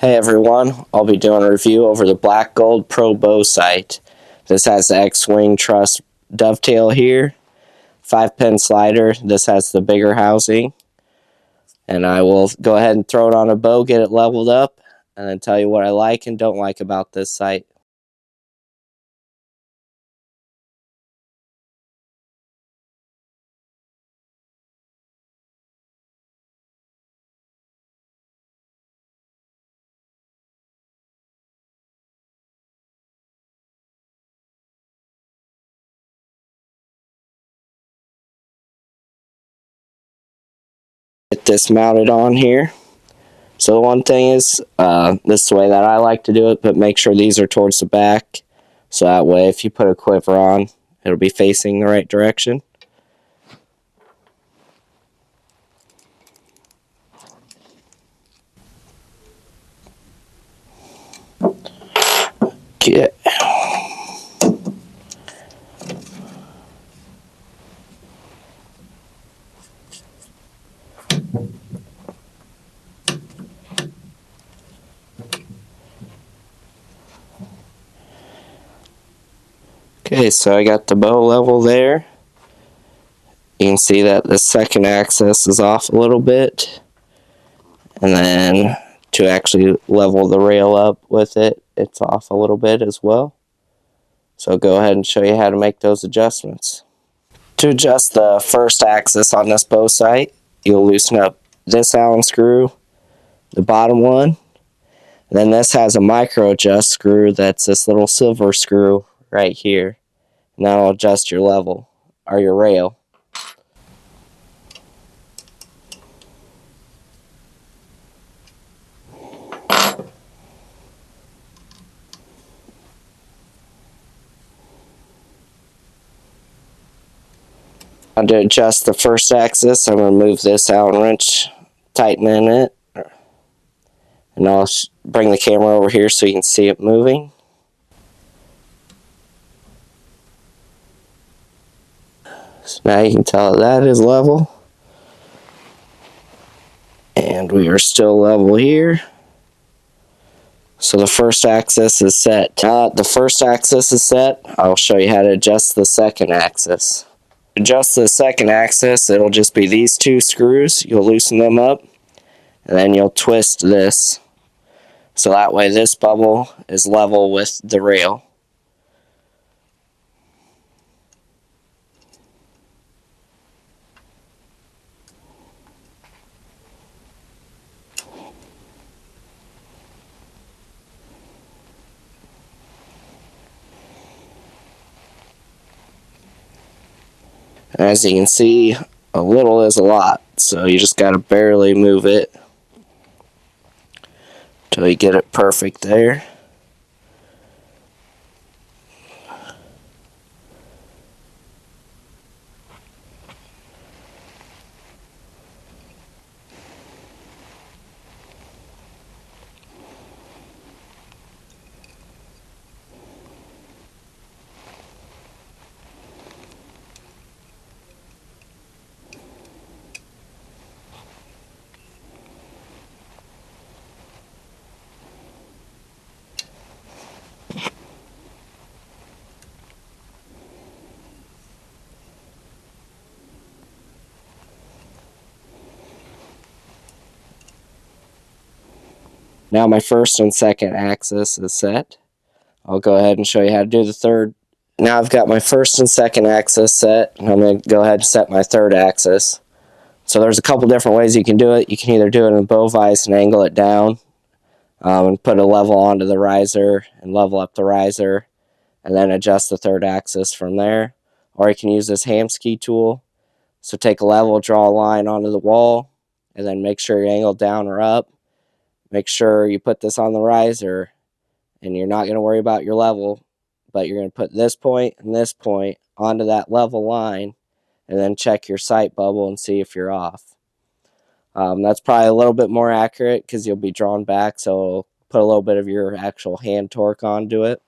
Hey everyone, I'll be doing a review over the Black Gold Pro Bow Sight. This has the X-Wing Truss dovetail here, 5-pin slider. This has the bigger housing. And I will go ahead and throw it on a bow, get it leveled up, and then tell you what I like and don't like about this sight. Get this mounted on here. So the one thing is, this is the way that I like to do it, but make sure these are towards the back. So that way if you put a quiver on, it'll be facing the right direction. Get Okay, so I got the bow level there. You can see that the second axis is off a little bit. And then to actually level the rail up with it, it's off a little bit as well. So I'll go ahead and show you how to make those adjustments. To adjust the first axis on this bow sight, you'll loosen up this Allen screw, the bottom one. And then this has a micro adjust screw that's this little silver screw right here. And that'll adjust your level, or your rail. To adjust the first axis, I'm going to move this Allen wrench, tighten in it, and I'll bring the camera over here so you can see it moving. So now you can tell that is level. And we are still level here. So the first axis is set. Now that the first axis is set, I'll show you how to adjust the second axis. To adjust the second axis, it'll just be these two screws. You'll loosen them up, and then you'll twist this. So that way this bubble is level with the rail. As you can see, a little is a lot, so you just got to barely move it till you get it perfect there. Now my first and second axis is set. I'll go ahead and show you how to do the third. Now I've got my first and second axis set, and I'm going to go ahead and set my third axis. So there's a couple different ways you can do it. You can either do it in a bow vise and angle it down, and put a level onto the riser and level up the riser, and then adjust the third axis from there. Or you can use this Hamskea tool. So take a level, draw a line onto the wall, and then make sure you angle down or up. Make sure you put this on the riser, and you're not going to worry about your level, but you're going to put this point and this point onto that level line, and then check your sight bubble and see if you're off. That's probably a little bit more accurate because you'll be drawn back, so it'll put a little bit of your actual hand torque onto it.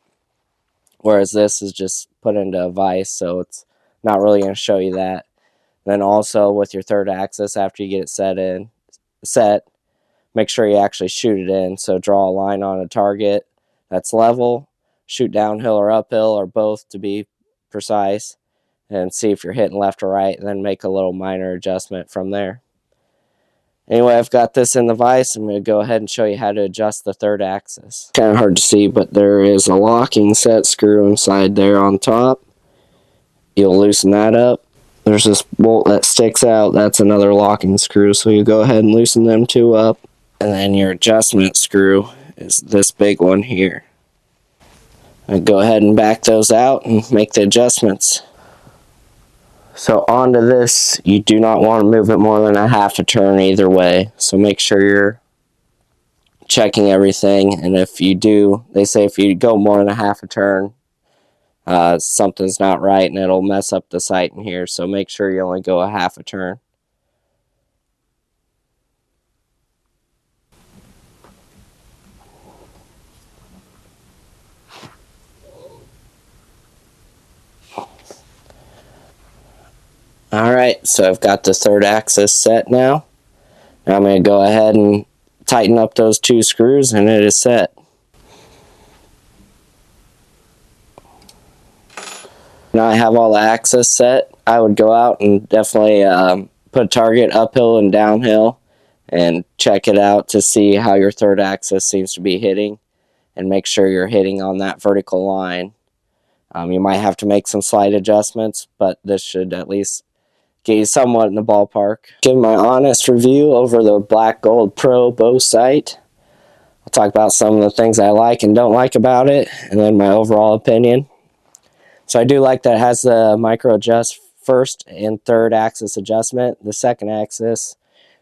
Whereas this is just put into a vise, so it's not really going to show you that. Then also with your third axis, after you get it set, make sure you actually shoot it in. So draw a line on a target that's level, shoot downhill or uphill or both to be precise, and see if you're hitting left or right, and then make a little minor adjustment from there. Anyway, I've got this in the vise. I'm going to go ahead and show you how to adjust the third axis. Kind of hard to see, but there is a locking set screw inside there on top. You'll loosen that up. There's this bolt that sticks out. That's another locking screw, so you go ahead and loosen them two up. And then your adjustment screw is this big one here. And go ahead and back those out and make the adjustments. So onto this, you do not want to move it more than a half a turn either way. So make sure you're checking everything. And if you do, they say if you go more than a half a turn, something's not right and it'll mess up the sight in here. So make sure you only go a half a turn. Alright, so I've got the third axis set now. Now I'm going to go ahead and tighten up those two screws and it is set. Now I have all the axis set. I would go out and definitely put a target uphill and downhill and check it out to see how your third axis seems to be hitting, and make sure you're hitting on that vertical line. You might have to make some slight adjustments, but this should at least get you somewhat in the ballpark. Give my honest review over the Black Gold Pro bow sight. I'll talk about some of the things I like and don't like about it, and then my overall opinion. So I do like that it has the micro adjust first and third axis adjustment. The second axis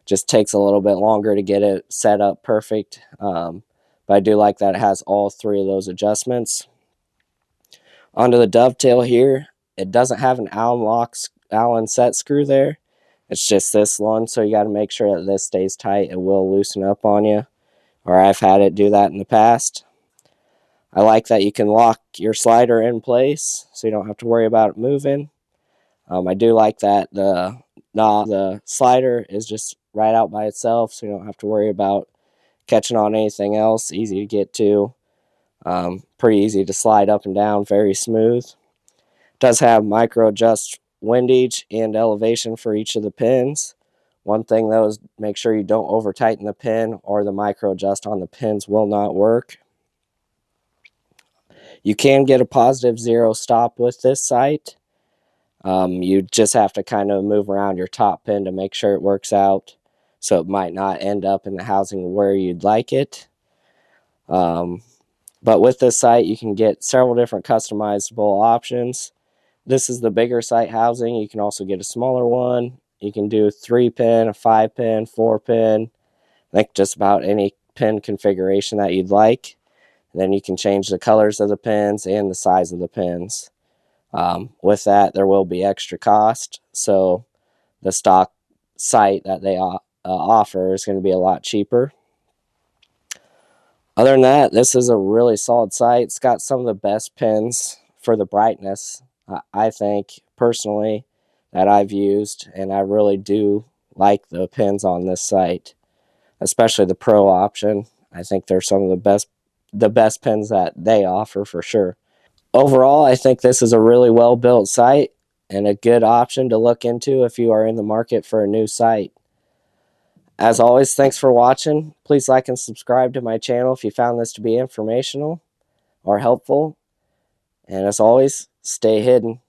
just takes a little bit longer to get it set up perfect. But I do like that it has all three of those adjustments. Onto the dovetail here. It doesn't have an Allen set screw there. It's just this one, so you got to make sure that this stays tight. It will loosen up on you, or I've had it do that in the past. I like that you can lock your slider in place so you don't have to worry about it moving. I do like that the slider is just right out by itself, so you don't have to worry about catching on anything else. Easy to get to. Pretty easy to slide up and down, very smooth. It does have micro adjust windage and elevation for each of the pins. One thing though is make sure you don't over tighten the pin, or the micro adjust on the pins will not work. You can get a positive zero stop with this sight. You just have to kind of move around your top pin to make sure it works out, so it might not end up in the housing where you'd like it. But with this sight, you can get several different customizable options. This is the bigger sight housing. You can also get a smaller one. You can do 3-pin, a 5-pin, 4-pin, I think just about any pin configuration that you'd like. And then you can change the colors of the pins and the size of the pins. With that, there will be extra cost, so the stock sight that they offer is going to be a lot cheaper. Other than that, this is a really solid sight. It's got some of the best pins for the brightness, I think, personally, that I've used, and I really do like the pins on this sight, especially the Pro option. I think they're some of the best pins that they offer for sure. Overall, I think this is a really well-built sight and a good option to look into if you are in the market for a new sight. As always, thanks for watching. Please like and subscribe to my channel if you found this to be informational or helpful. And as always, stay hidden.